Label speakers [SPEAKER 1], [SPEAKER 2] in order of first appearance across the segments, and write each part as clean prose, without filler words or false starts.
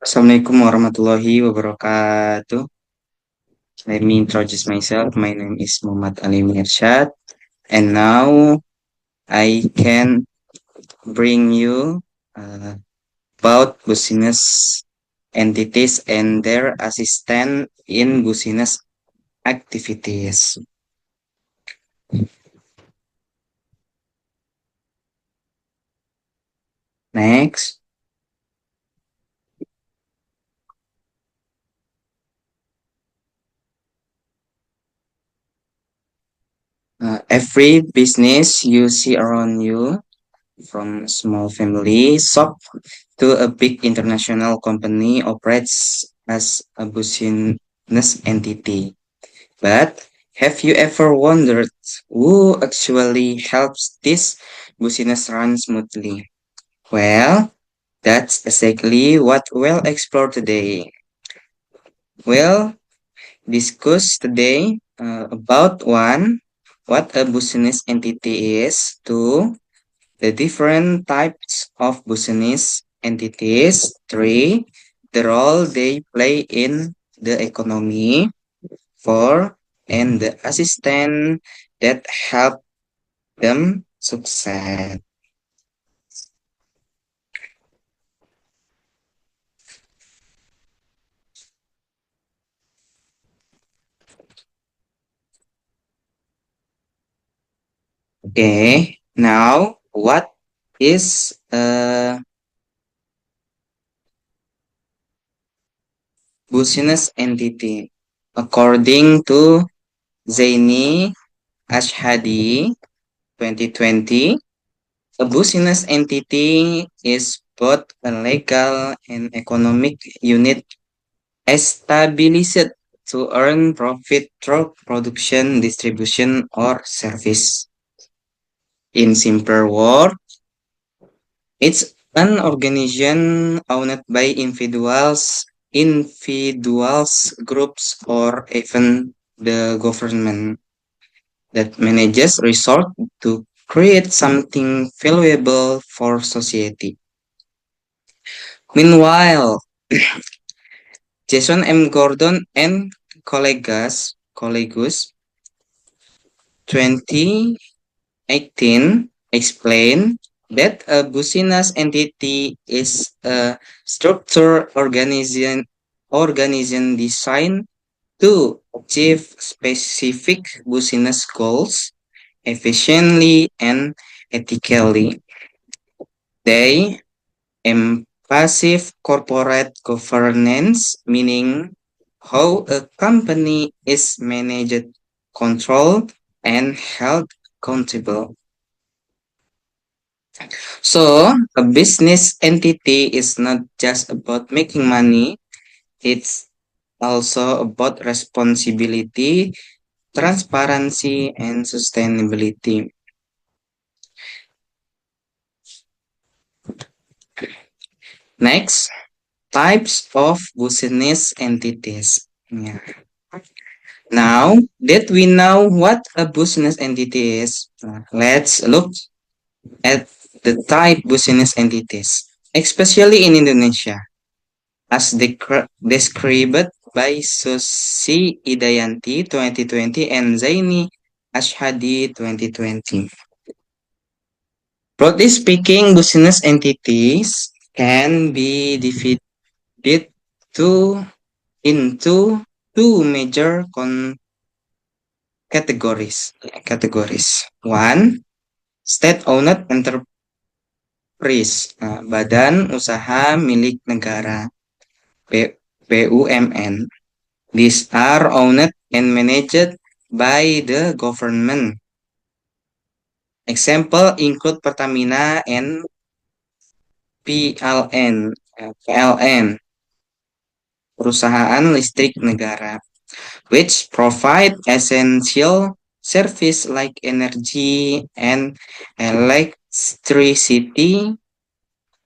[SPEAKER 1] Assalamualaikum warahmatullahi wabarakatuh. Let me introduce myself. My name is Muhammad Ali Mirshad, and now I can bring you uh, about business entities and their assistant in business activities. Next, every business you see around you, from small family shop to a big international company, operates as a business entity. But have you ever wondered who actually helps this business run smoothly? Well, that's exactly what we'll explore today. We'll discuss today about one, what a business entity is, two, the different types of business entities, three, the role they play in the economy, four, and the assistant that help them succeed. Okay, now what is a business entity? According to Zaini Ashhadi 2020, a business entity is both a legal and economic unit established to earn profit through production, distribution, or service. In simpler words, it's an organization owned by individuals, groups, or even the government that manages resort to create something valuable for society. Meanwhile, Jason M. Gordon and colleagues 2018 explain that a business entity is a structured organization designed to achieve specific business goals efficiently and ethically. They passive corporate governance, meaning how a company is managed, controlled, and held accountable. So, a business entity is not just about making money, it's also about responsibility, transparency, and sustainability. Next, types of business entities. Yeah. Now that we know what a business entity is, let's look at the type business entities, especially in Indonesia, as described by Susi Idayanti 2020 and Zaini Ashhadi 2020. Broadly speaking, business entities can be divided to, into two major categories. One, state-owned enterprise, badan usaha milik negara, BUMN. These are owned and managed by the government. Example include Pertamina and PLN, perusahaan listrik negara, which provide essential service like energy and electricity.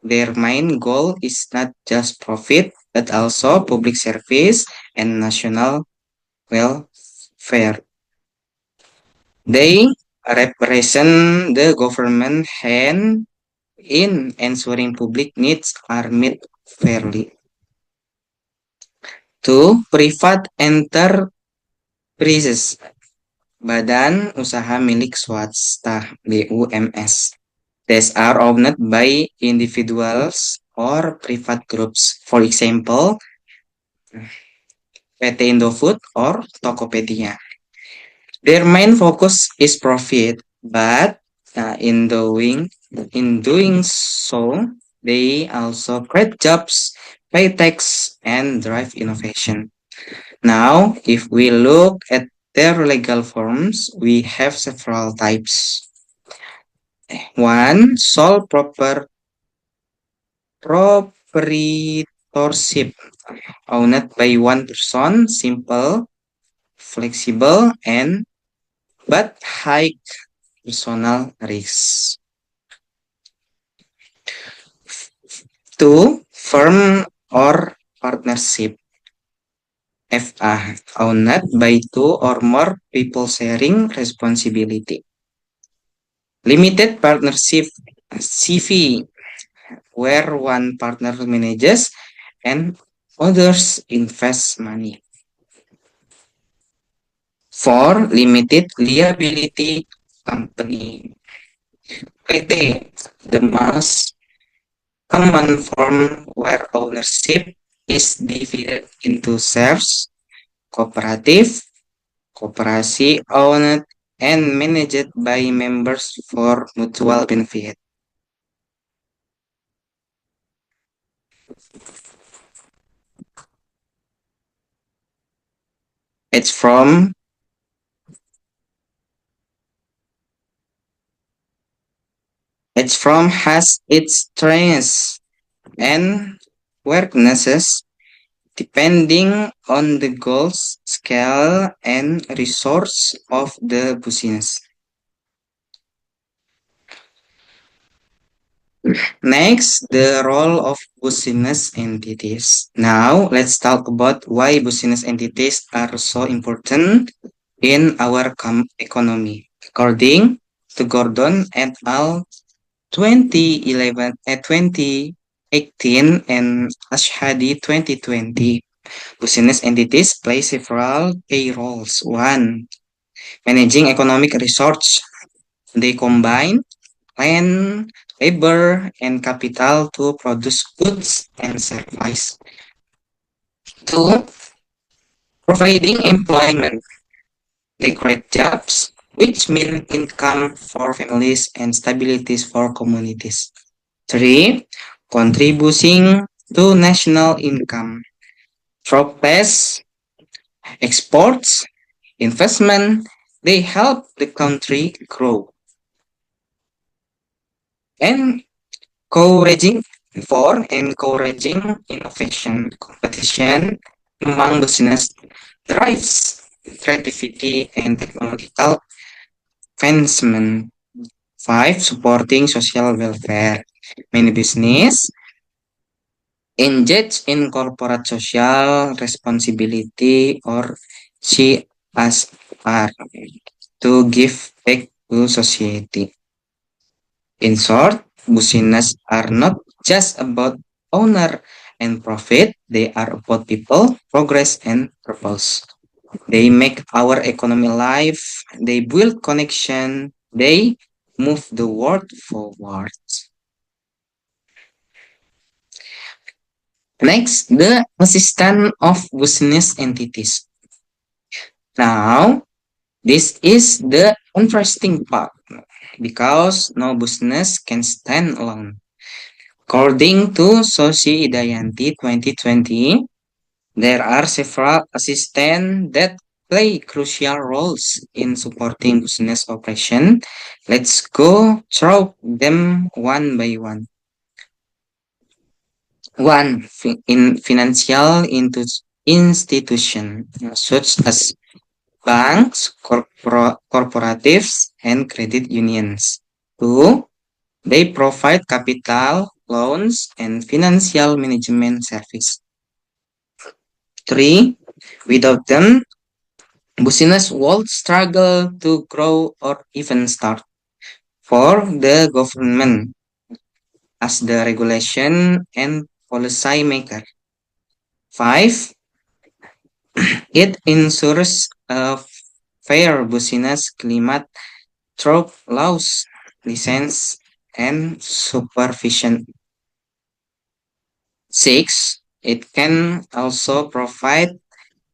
[SPEAKER 1] Their main goal is not just profit, but also public service and national welfare. They represent the government hand in ensuring public needs are met fairly. Two, private enterprises, badan usaha milik swasta, BUMS. These are owned by individuals or private groups. For example, PT Indofood or Tokopedia. Their main focus is profit, but in doing so, they also create jobs, pay tax, and drive innovation. Now, if we look at their legal forms, we have several types. One, sole proprietorship, owned by one person, simple, flexible, and but high personal risks. Two, firm or partnership, FA, owned by two or more people sharing responsibility. Limited partnership, CV, where one partner manages and others invest money. For limited liability company, PT, the most common form where ownership is divided into shares, cooperative, cooperasi owned and managed by members for mutual benefit. It's from has its strengths and weaknesses depending on the goals, scale, and resource of the business. Next, the role of business entities. Now, let's talk about why business entities are so important in our economy. According to Gordon et al. 2018 and Ashhadi 2020, business entities play several key roles. One, managing economic resource. They combine land, labor, and capital to produce goods and services. Two, providing employment. They create jobs, which mean income for families and stability for communities. Three, contributing to national income. Through less exports, investment, they help the country grow. And encouraging innovation, competition among business drives creativity and technological advancement. Five, supporting social welfare. Many business engage in corporate social responsibility or CSR to give back to society. In short, business are not just about owner and profit, they are about people, progress, and purpose. They make our economy live, they build connection, they move the world forward. Next, the assistant of business entities. Now, this is the interesting part because no business can stand alone. According to Sosi Idayanti 2020, there are several assistants that play crucial roles in supporting business operation. Let's go through them one by one. One, in financial institution such as banks, corporatives, and credit unions. Two, they provide capital, loans, and financial management service. Three, without them, business would struggle to grow or even start. Four, the government as the regulation and policy maker. Five, It ensures a fair business climate through laws, license, and supervision. Six, it can also provide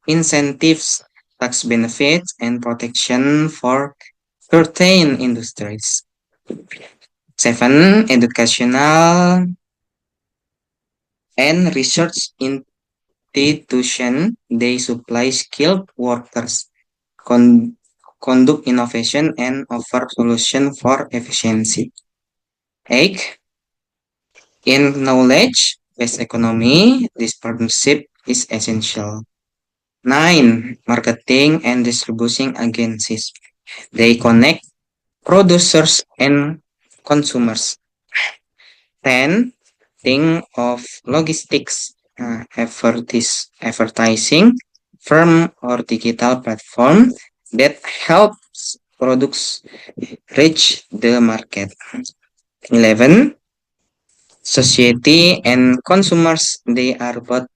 [SPEAKER 1] incentives, tax benefits, and protection for certain industries. Seven, educational and research institution. They supply skilled workers, con- conduct innovation, and offer solution for efficiency. Eight, in knowledge-based economy, this partnership is essential. Nine, marketing and distribution agencies. They connect producers and consumers. 10. Think of logistics, advertising firm or digital platform that helps products reach the market. 11. Society and consumers, they are both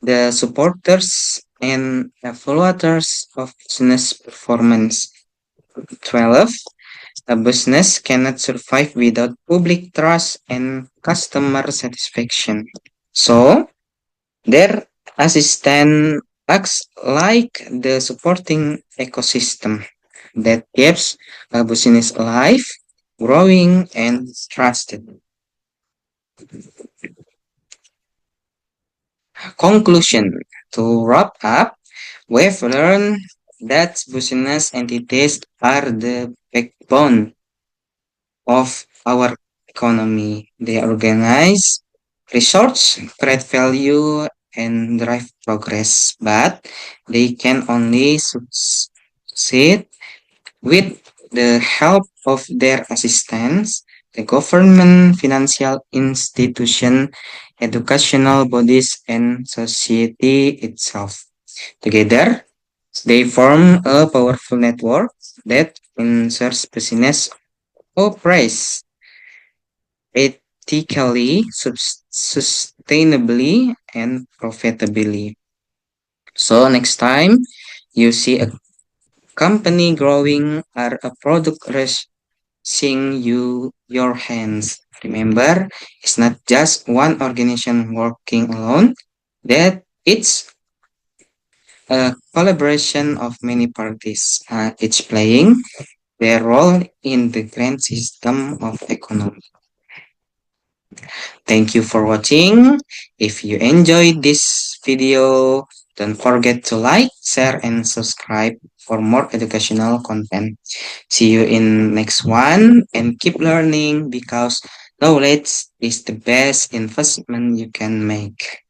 [SPEAKER 1] the supporters and evaluators of business performance. 12. A business cannot survive without public trust and customer satisfaction. So, their assistant acts like the supporting ecosystem that keeps a business alive, growing, and trusted. Conclusion. To wrap up, we've learned that business entities are the backbone of our economy. They organize resource, create value, and drive progress, but they can only succeed with the help of their assistants, the government, financial institution, educational bodies, and society itself. Together, they form a powerful network that ensures business operates ethically, sustainably, and profitably. So next time you see a company growing or a product reaching your hands, remember it's not just one organization working alone. That it's a collaboration of many parties, each playing their role in the grand system of economy. Thank you for watching. If you enjoyed this video, don't forget to like, share, and subscribe for more educational content. See you in next one and keep learning because knowledge is the best investment you can make.